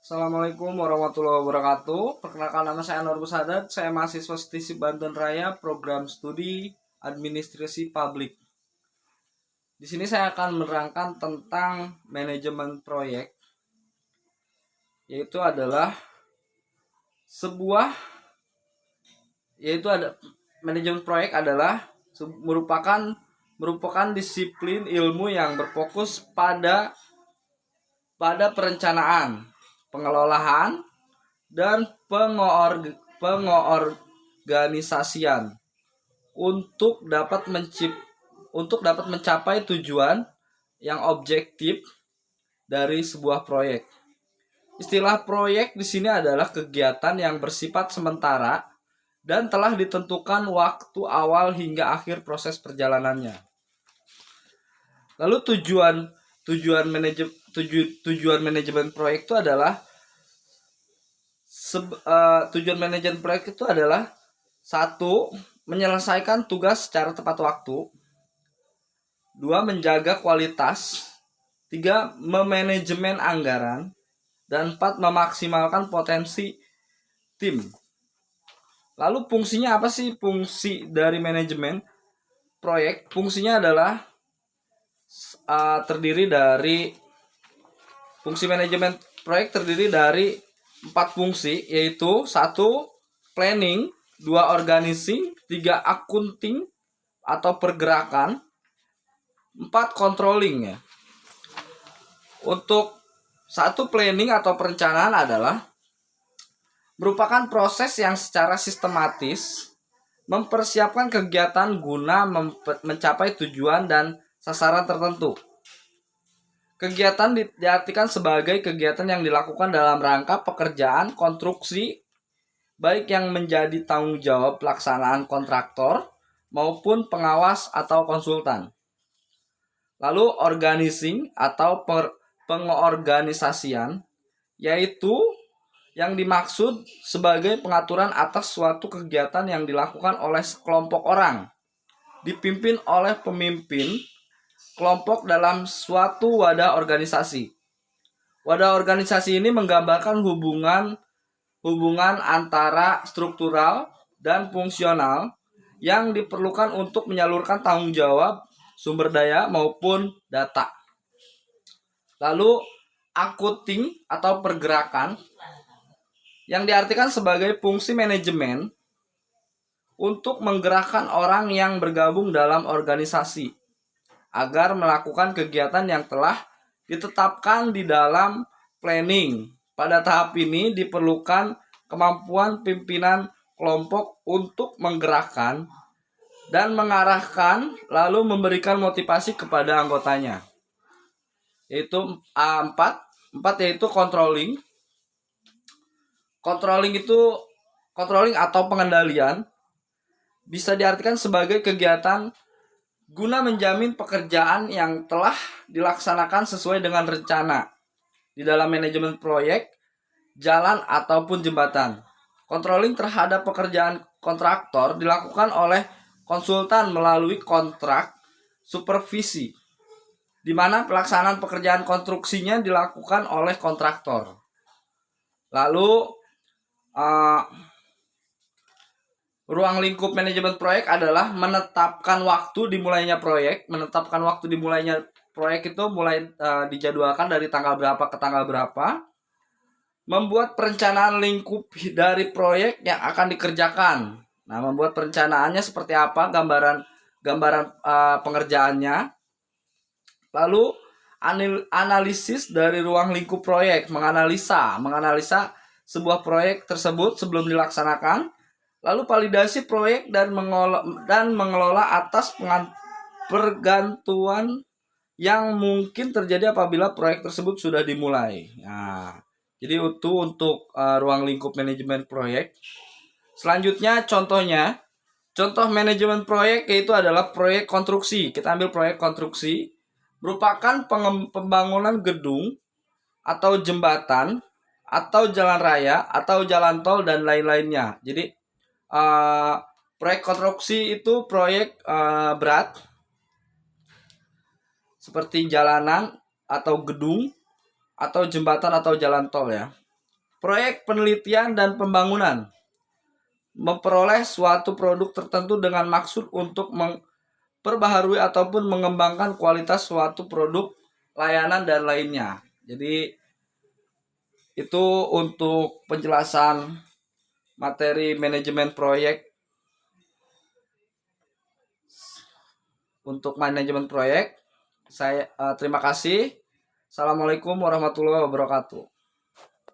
Assalamualaikum warahmatullahi wabarakatuh. Perkenalkan, nama saya Anwar Busadat. Saya mahasiswa Setisip Banten Raya, program studi Administrasi Publik. Di sini saya akan menerangkan tentang manajemen proyek, yaitu adalah sebuah yaitu ada manajemen proyek adalah merupakan disiplin ilmu yang berfokus pada perencanaan, pengelolaan, dan pengorganisasian untuk dapat mencapai tujuan yang objektif dari sebuah proyek. Istilah proyek di sini adalah kegiatan yang bersifat sementara dan telah ditentukan waktu awal hingga akhir proses perjalanannya. Lalu tujuan manajemen proyek itu adalah satu, menyelesaikan tugas secara tepat waktu. Dua, menjaga kualitas. Tiga, memanajemen anggaran. Dan empat, memaksimalkan potensi tim. Lalu fungsinya apa sih fungsi dari manajemen proyek? Fungsinya adalah fungsi manajemen proyek terdiri dari 4 fungsi, yaitu 1. Planning, 2. Organizing, 3. Accounting atau pergerakan, 4. Controlling ya. Untuk 1. Planning atau perencanaan adalah merupakan proses yang secara sistematis mempersiapkan kegiatan guna mencapai tujuan dan sasaran tertentu. Kegiatan diartikan sebagai kegiatan yang dilakukan dalam rangka pekerjaan konstruksi, baik yang menjadi tanggung jawab pelaksanaan kontraktor maupun pengawas atau konsultan. Lalu organizing atau pengorganisasian, yaitu yang dimaksud sebagai pengaturan atas suatu kegiatan yang dilakukan oleh sekelompok orang, dipimpin oleh pemimpin kelompok dalam suatu wadah organisasi. Wadah organisasi ini menggambarkan hubungan antara struktural dan fungsional yang diperlukan untuk menyalurkan tanggung jawab, sumber daya maupun data. Lalu accounting atau pergerakan yang diartikan sebagai fungsi manajemen untuk menggerakkan orang yang bergabung dalam organisasi agar melakukan kegiatan yang telah ditetapkan di dalam planning. Pada tahap ini diperlukan kemampuan pimpinan kelompok untuk menggerakkan dan mengarahkan, lalu memberikan motivasi kepada anggotanya. Yaitu 4 yaitu controlling. Controlling atau pengendalian bisa diartikan sebagai kegiatan guna menjamin pekerjaan yang telah dilaksanakan sesuai dengan rencana di dalam manajemen proyek, jalan ataupun jembatan. Controlling terhadap pekerjaan kontraktor dilakukan oleh konsultan melalui kontrak supervisi, di mana pelaksanaan pekerjaan konstruksinya dilakukan oleh kontraktor. Lalu ruang lingkup manajemen proyek adalah menetapkan waktu dimulainya proyek. Menetapkan waktu dimulainya proyek itu dijadwalkan dari tanggal berapa ke tanggal berapa. Membuat perencanaan lingkup dari proyek yang akan dikerjakan. Nah, membuat perencanaannya seperti apa, gambaran pengerjaannya. Lalu analisis dari ruang lingkup proyek, menganalisa sebuah proyek tersebut sebelum dilaksanakan. Lalu validasi proyek dan mengelola atas pergantuan yang mungkin terjadi apabila proyek tersebut sudah dimulai. Nah, jadi itu untuk ruang lingkup manajemen proyek. Selanjutnya contoh manajemen proyek yaitu adalah proyek konstruksi. Kita ambil proyek konstruksi, merupakan pembangunan gedung atau jembatan atau jalan raya atau jalan tol dan lain-lainnya. Jadi proyek konstruksi itu proyek berat seperti jalanan atau gedung atau jembatan atau jalan tol ya. Proyek penelitian dan pembangunan. Memperoleh suatu produk tertentu dengan maksud untuk memperbaharui ataupun mengembangkan kualitas suatu produk, layanan, dan lainnya. Jadi itu untuk penjelasan materi manajemen proyek. Untuk manajemen proyek, saya terima kasih. Assalamualaikum warahmatullahi wabarakatuh.